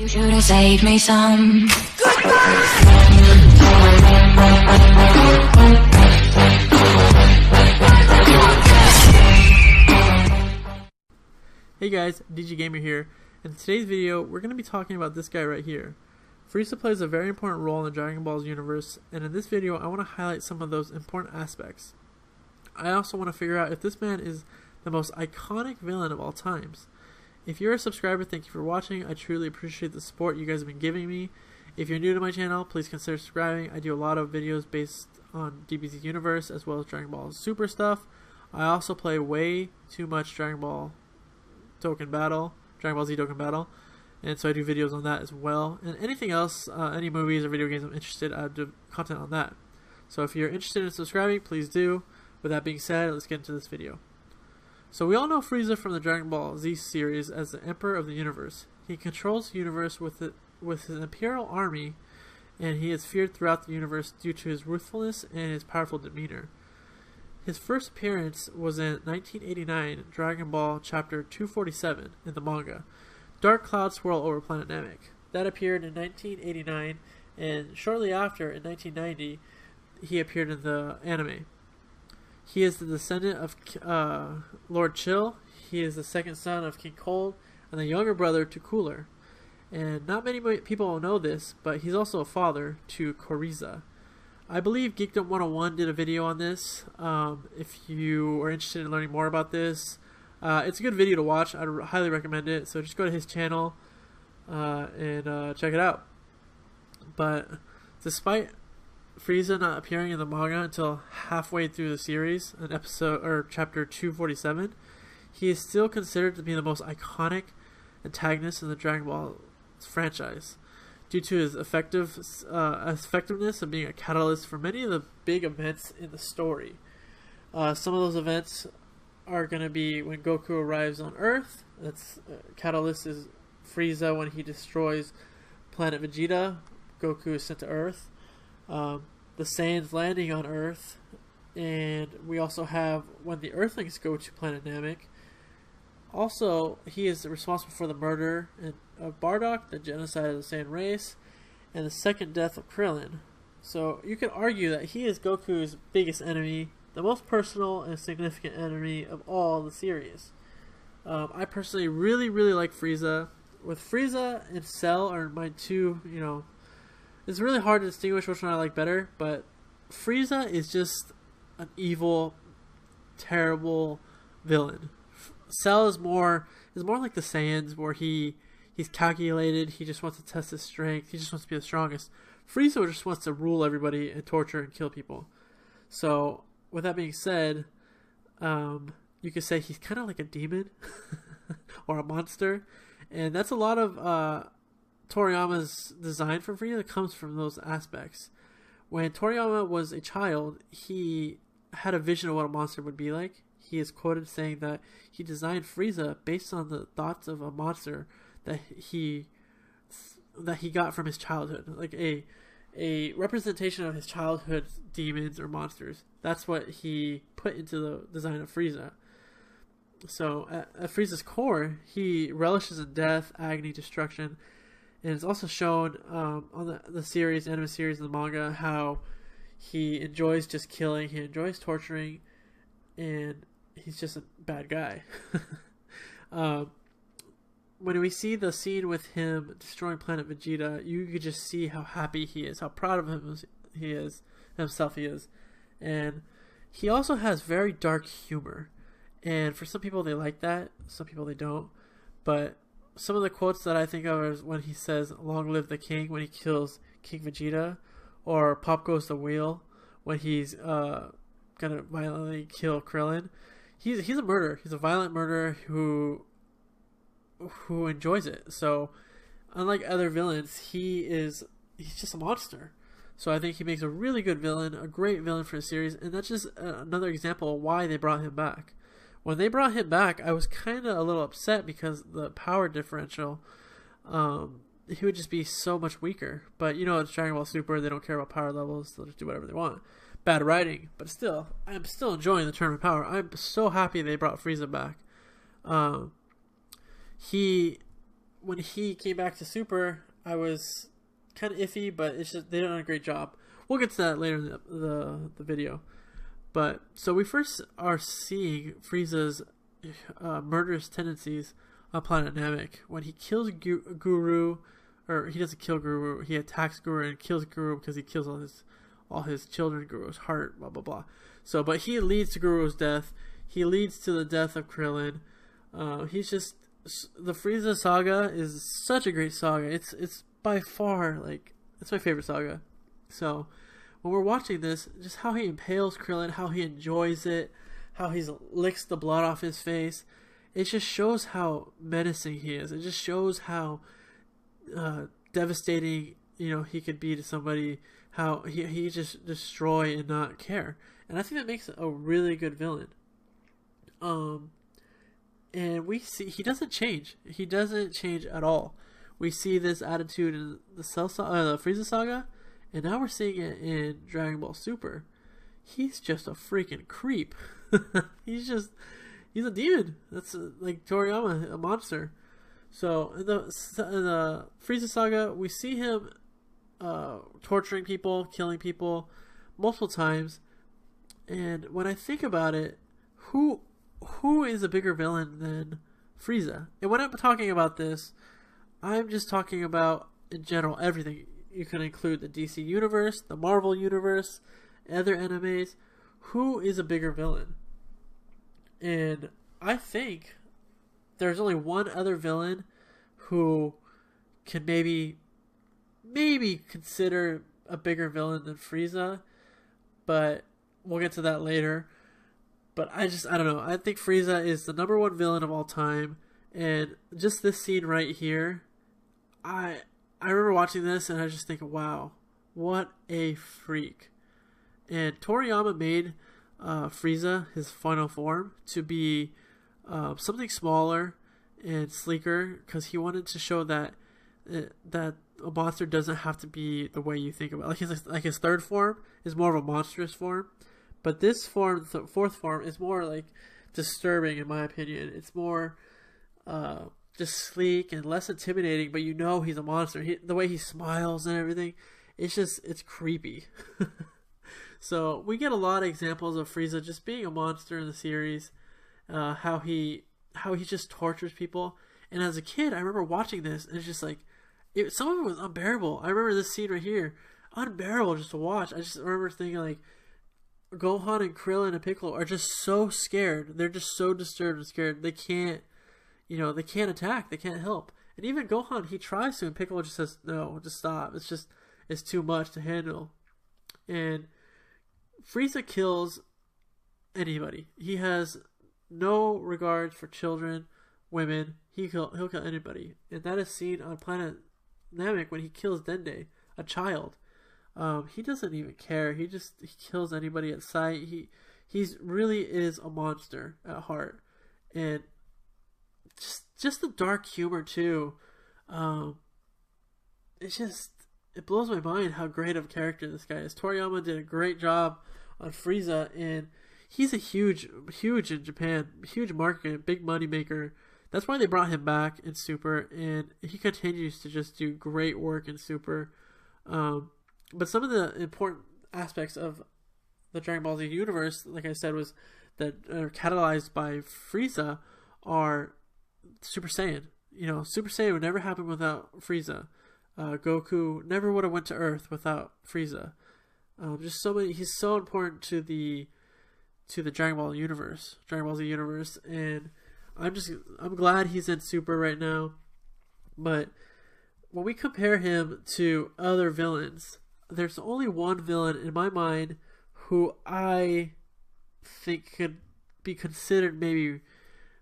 You should have saved me some. Hey guys, DG Gamer here. In today's video, we're going to be talking about this guy right here. Frieza plays a very important role in the Dragon Ball's universe, and in this video I want to highlight some of those important aspects. I also want to figure out if this man is the most iconic villain of all times. If you're a subscriber, thank you for watching. I truly appreciate the support you guys have been giving me. If you're new to my channel, please consider subscribing. I do a lot of videos based on DBZ universe as well as Dragon Ball Super stuff. I also play way too much Dragon Ball Z Dokkan Battle, and so I do videos on that as well. And anything else, any movies or video games I'm interested, I do content on that. So if you're interested in subscribing, please do. With that being said, let's get into this video. So we all know Frieza from the Dragon Ball Z series as the Emperor of the Universe. He controls the universe with his Imperial Army, and he is feared throughout the universe due to his ruthlessness and his powerful demeanor. His first appearance was in 1989 Dragon Ball Chapter 247 in the manga, Dark Clouds Swirl Over Planet Namek. That appeared in 1989, and shortly after, in 1990, he appeared in the anime. He is the descendant of Lord Chill. He is the second son of King Cold and the younger brother to Cooler. And not many people will know this, but he's also a father to Frieza. I believe Geekdom 101 did a video on this. If you are interested in learning more about this, it's a good video to watch. I'd highly recommend it. So just go to his channel and check it out. But despite Frieza not appearing in the manga until halfway through the series, in chapter 247, he is still considered to be the most iconic antagonist in the Dragon Ball franchise, due to his effectiveness of being a catalyst for many of the big events in the story. Some of those events are going to be when Goku arrives on Earth. That's catalyst is Frieza when he destroys planet Vegeta. Goku is sent to Earth. The Saiyans landing on Earth, and we also have when the Earthlings go to planet Namek. Also, he is responsible for the murder of Bardock, the genocide of the Saiyan race, and the second death of Krillin. So you could argue that he is Goku's biggest enemy, the most personal and significant enemy of all the series. I personally really like Frieza. With Frieza and Cell are my two, it's really hard to distinguish which one I like better, but Frieza is just an evil, terrible villain. Cell is more like the Saiyans, where he's calculated. He just wants to test his strength. He just wants to be the strongest. Frieza just wants to rule everybody and torture and kill people. So with that being said, you could say he's kind of like a demon or a monster, and that's a lot of Toriyama's design for Frieza comes from those aspects. When Toriyama was a child, he had a vision of what a monster would be like. He is quoted saying that he designed Frieza based on the thoughts of a monster that he got from his childhood, like a representation of his childhood demons or monsters. That's what he put into the design of Frieza. So at Frieza's core, he relishes in death, agony, destruction. And it's also shown on the series, anime series, and the manga, how he enjoys just killing, he enjoys torturing, and he's just a bad guy. When we see the scene with him destroying planet Vegeta, you could just see how happy he is, how proud of himself he is. And he also has very dark humor. And for some people they like that, some people they don't. But some of the quotes that I think of is when he says, "Long live the king," when he kills King Vegeta, or "Pop goes the wheel," when he's gonna violently kill Krillin. He's a murderer. He's a violent murderer who enjoys it. So unlike other villains, he's just a monster. So I think he makes a really good villain, a great villain for the series, and that's just another example of why they brought him back. When they brought him back, I was kind of a little upset because the power differential, he would just be so much weaker. But it's Dragon Ball Super, they don't care about power levels, they'll just do whatever they want. Bad writing, but still, I'm still enjoying the Tournament of Power. I'm so happy they brought Frieza back. He when he came back to Super, I was kind of iffy, but it's just they did a great job. We'll get to that later in the video. But so we first are seeing Frieza's murderous tendencies on Planet Namek when he kills Guru, or he doesn't kill Guru. He attacks Guru and kills Guru because he kills all his children. Guru's heart, blah blah blah. So, but he leads to Guru's death. He leads to the death of Krillin. He's just the Frieza saga is such a great saga. It's by far like it's my favorite saga. So when we're watching this, just how he impales Krillin, how he enjoys it, how he licks the blood off his face, it just shows how menacing he is. It just shows how devastating he could be to somebody. How he just destroy and not care, and I think that makes it a really good villain. And we see he doesn't change. He doesn't change at all. We see this attitude in the Frieza saga, and now we're seeing it in Dragon Ball Super. He's just a freaking creep. he's a demon. That's like Toriyama, a monster. So in the Frieza saga, we see him torturing people, killing people multiple times. And when I think about it, who is a bigger villain than Frieza? And when I'm talking about this, I'm just talking about in general everything. You can include the DC universe, the Marvel universe, other animes. Who is a bigger villain? And I think there's only one other villain who can maybe consider a bigger villain than Frieza, but we'll get to that later. But I don't know. I think Frieza is the #1 villain of all time, and just this scene right here, I remember watching this and I was just thinking, wow, what a freak. And Toriyama made Frieza, his final form, to be something smaller and sleeker because he wanted to show that that a monster doesn't have to be the way you think about it. Like his third form is more of a monstrous form, but this form, the fourth form, is more like disturbing in my opinion. It's more just sleek and less intimidating, but he's a monster. The way he smiles and everything, it's creepy. So we get a lot of examples of Frieza just being a monster in the series, how he just tortures people. And as a kid, I remember watching this, and it's just like, some of it was unbearable. I remember this scene right here, unbearable just to watch. I just remember thinking like, Gohan and Krillin and Piccolo are just so scared. They're just so disturbed and scared. They can't, they can't attack. They can't help. And even Gohan, he tries to, and Piccolo just says, no, just stop. It's too much to handle. And Frieza kills anybody. He has no regards for children, women. He'll kill anybody. And that is seen on Planet Namek when he kills Dende, a child. He doesn't even care. He kills anybody at sight. He's really is a monster at heart. And just the dark humor too. It blows my mind how great of a character this guy is. Toriyama did a great job on Frieza, and he's a huge in Japan, huge market, big money maker. That's why they brought him back in Super, and he continues to just do great work in Super. But some of the important aspects of the Dragon Ball Z universe, like I said, was that are catalyzed by Frieza are Super Saiyan. Super Saiyan would never happen without Frieza. Goku never would have went to Earth without Frieza. Just so many. He's so important to the Dragon Ball universe, Dragon Ball Z universe, and I'm glad he's in Super right now. But when we compare him to other villains, there's only one villain in my mind who I think could be considered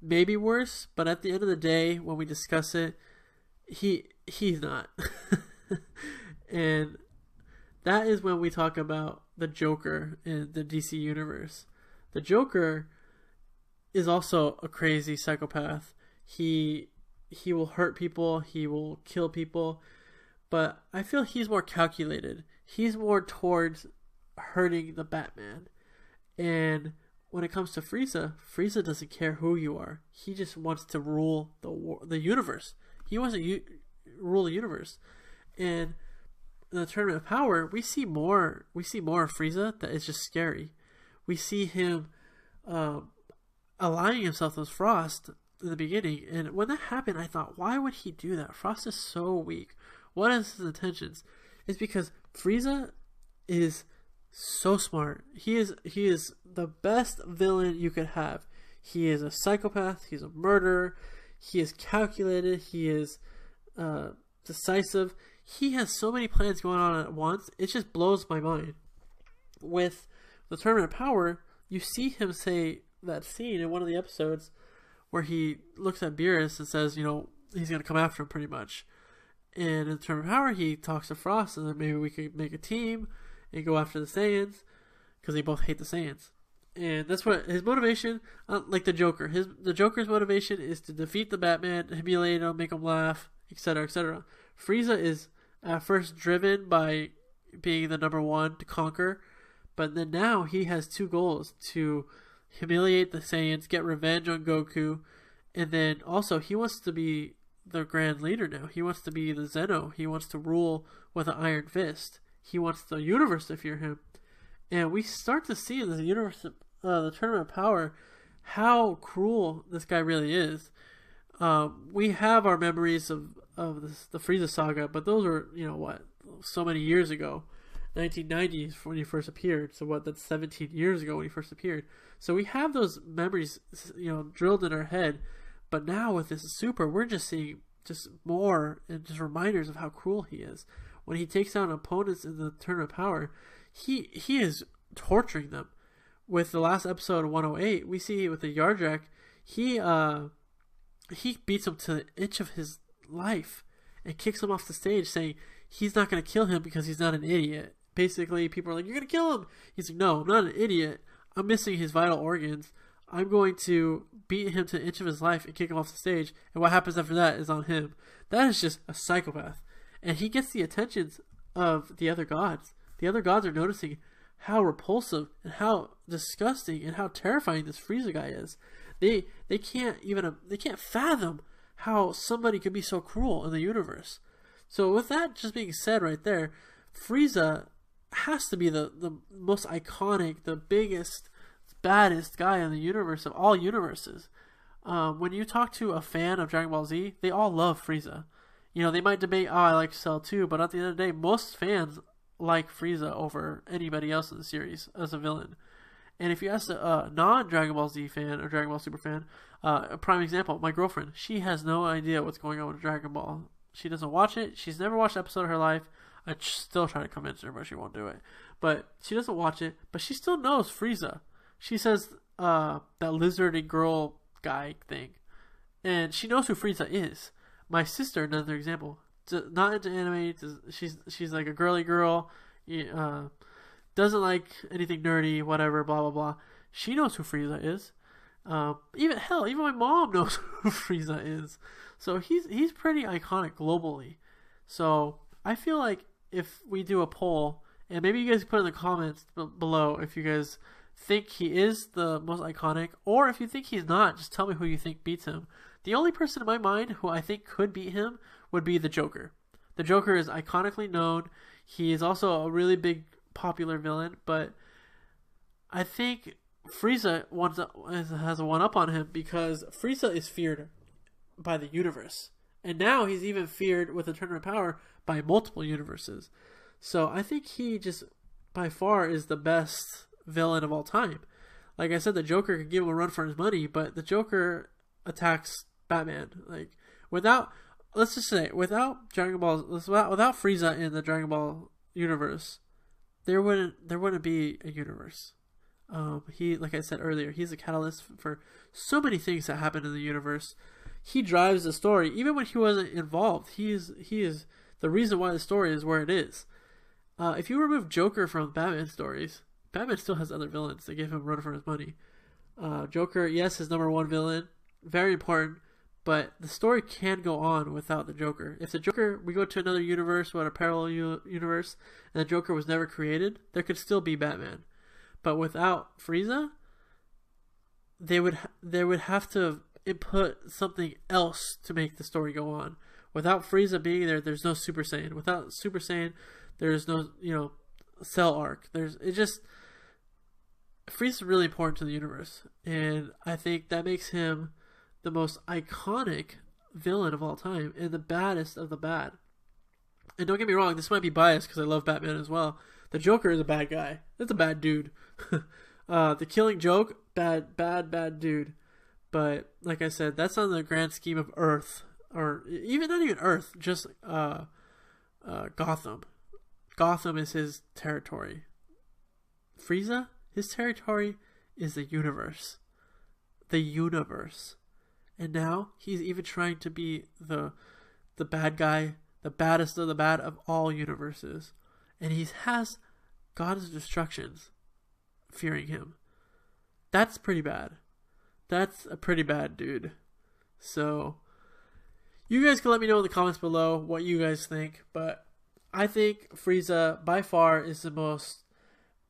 maybe worse, but at the end of the day, when we discuss it, he's not. And that is when we talk about the Joker in the DC universe. The Joker is also a crazy psychopath. He will hurt people, he will kill people, but I feel he's more calculated. He's more towards hurting the Batman. And when it comes to Frieza doesn't care who you are. He just wants to rule the universe. He wants to rule the universe. And in the Tournament of Power, we see more of Frieza that is just scary. We see him aligning himself with Frost in the beginning, and when that happened, I thought, why would he do that? Frost is so weak. What is his intentions? It's because Frieza is so smart. He is the best villain you could have. He is a psychopath. He's a murderer. He is calculated. He is decisive. He has so many plans going on at once. It just blows my mind. With the Tournament of Power, you see him say that scene in one of the episodes where he looks at Beerus and says, you know, he's going to come after him pretty much. And in the Tournament of Power, he talks to Frost and then maybe we could make a team and go after the Saiyans because they both hate the Saiyans. And that's what his motivation, like the Joker. The Joker's motivation is to defeat the Batman, humiliate him, make him laugh, etc., etc. Frieza is at first driven by being the number one to conquer, but then now he has two goals: to humiliate the Saiyans, get revenge on Goku, and then also he wants to be the grand leader now. He wants to be the Zeno. He wants to rule with an iron fist. He wants the universe to fear him. And we start to see in the universe, the Tournament of Power, how cruel this guy really is. We have our memories of the Frieza saga, but those were, you know what, so many years ago. 1990s when he first appeared. So what, that's 17 years ago when he first appeared. So we have those memories, you know, drilled in our head. But now with this Super, we're just seeing just more and just reminders of how cruel he is. When he takes down opponents in the Tournament of Power, he is torturing them. With the last episode of 108, we see with the Yardjack, he beats him to the inch of his life and kicks him off the stage, saying he's not going to kill him because he's not an idiot. Basically, people are like, you're going to kill him. He's like, no, I'm not an idiot. I'm missing his vital organs. I'm going to beat him to the inch of his life and kick him off the stage. And what happens after that is on him. That is just a psychopath. And he gets the attentions of the other gods. The other gods are noticing how repulsive and how disgusting and how terrifying this Frieza guy is. They can't fathom how somebody could be so cruel in the universe. So with that just being said right there, Frieza has to be the most iconic, the biggest, baddest guy in the universe of all universes. When you talk to a fan of Dragon Ball Z, they all love Frieza. You know, they might debate, oh, I like Cell too, but at the end of the day, most fans like Frieza over anybody else in the series as a villain. And if you ask a non-Dragon Ball Z fan or Dragon Ball Super fan, a prime example, my girlfriend, she has no idea what's going on with Dragon Ball. She doesn't watch it. She's never watched an episode of her life. I still try to convince her, but she won't do it. But she doesn't watch it, but she still knows Frieza. She says that lizardy girl guy thing. And she knows who Frieza is. My sister, another example, not into anime. She's like a girly girl. Doesn't like anything nerdy, whatever, blah, blah, blah. She knows who Frieza is. Even my mom knows who Frieza is. So he's pretty iconic globally. So I feel like if we do a poll, and maybe you guys put in the comments below if you guys think he is the most iconic, or if you think he's not, just tell me who you think beats him. The only person in my mind who I think could beat him would be the Joker. The Joker is iconically known. He is also a really big popular villain, but I think Frieza has a one-up on him because Frieza is feared by the universe. And now he's even feared with the Tournament of Power by multiple universes. So I think he just, by far, is the best villain of all time. Like I said, the Joker could give him a run for his money, but the Joker attacks Batman. Like, without Dragon Ball, without Frieza in the Dragon Ball universe, there wouldn't be a universe. He, like I said earlier, he's a catalyst for so many things that happen in the universe. He drives the story, even when he wasn't involved. He is the reason why the story is where it is. If you remove Joker from Batman stories, Batman still has other villains that give him a run for his money. Joker, yes, is number one villain, very important, but the story can go on without the Joker. If the Joker, we go to another universe, a parallel universe, and the Joker was never created, there could still be Batman. But without Frieza, they would have to input something else to make the story go on. Without Frieza being there, there's no Super Saiyan. Without Super Saiyan, there's no, Cell arc. Frieza's really important to the universe, and I think that makes him the most iconic villain of all time and the baddest of the bad. And don't get me wrong, this might be biased because I love Batman as well. The Joker is a bad guy. That's a bad dude. The Killing Joke, bad dude. But like I said, that's on the grand scheme of Earth, or even not even Earth, just Gotham. Gotham is his territory. Frieza, his territory is the universe. The universe. And now he's even trying to be the bad guy, the baddest of the bad of all universes. And he has God's destructions fearing him. That's pretty bad. That's a pretty bad dude. So, you guys can let me know in the comments below what you guys think. But I think Frieza, by far, is the most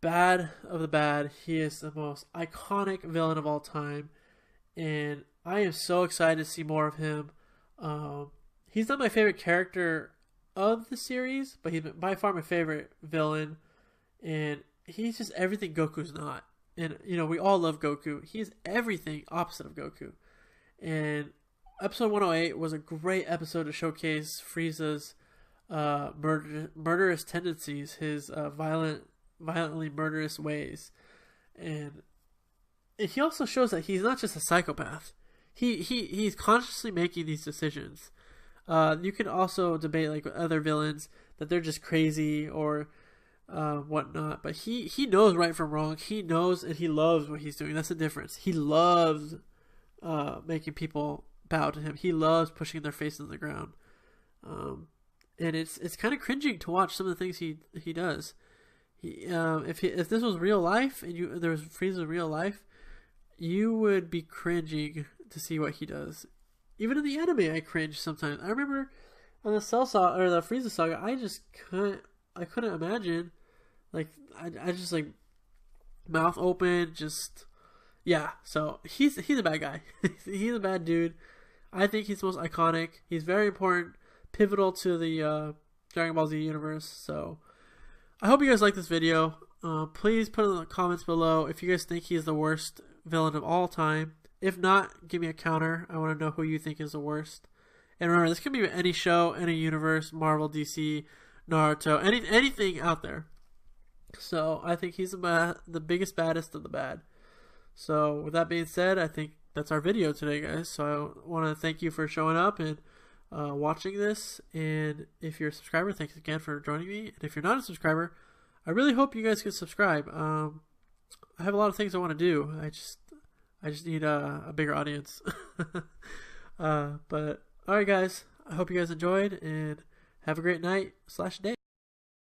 bad of the bad. He is the most iconic villain of all time. And I am so excited to see more of him. He's not my favorite character of the series, but he's by far my favorite villain. And he's just everything Goku's not. And, we all love Goku. He's everything opposite of Goku. And episode 108 was a great episode to showcase Frieza's murderous tendencies, his violently murderous ways. And he also shows that he's not just a psychopath. He's consciously making these decisions. You can also debate, like with other villains, that they're just crazy or whatnot. But he knows right from wrong. He knows and he loves what he's doing. That's the difference. He loves making people bow to him. He loves pushing their face in the ground. And it's kind of cringing to watch some of the things he does. If this was real life and there was Frieza in real life, you would be cringing to see what he does. Even in the anime, I cringe sometimes. I remember on the Cell Saga or the Frieza Saga, I couldn't imagine. Like I just like mouth open, just yeah. So he's a bad guy. He's a bad dude. I think he's the most iconic. He's very important, pivotal to the Dragon Ball Z universe. So I hope you guys like this video. Please put in the comments below if you guys think he's the worst villain of all time. If not, give me a counter. I want to know who you think is the worst. And remember, this could be any show, any universe, Marvel, DC, Naruto, anything out there. So I think he's the biggest, baddest of the bad. So with that being said, I think that's our video today, guys. So I want to thank you for showing up and watching this. And if you're a subscriber, thanks again for joining me. And if you're not a subscriber, I really hope you guys can subscribe. I have a lot of things I want to do. I just need a bigger audience. But alright guys, I hope you guys enjoyed and have a great night / day.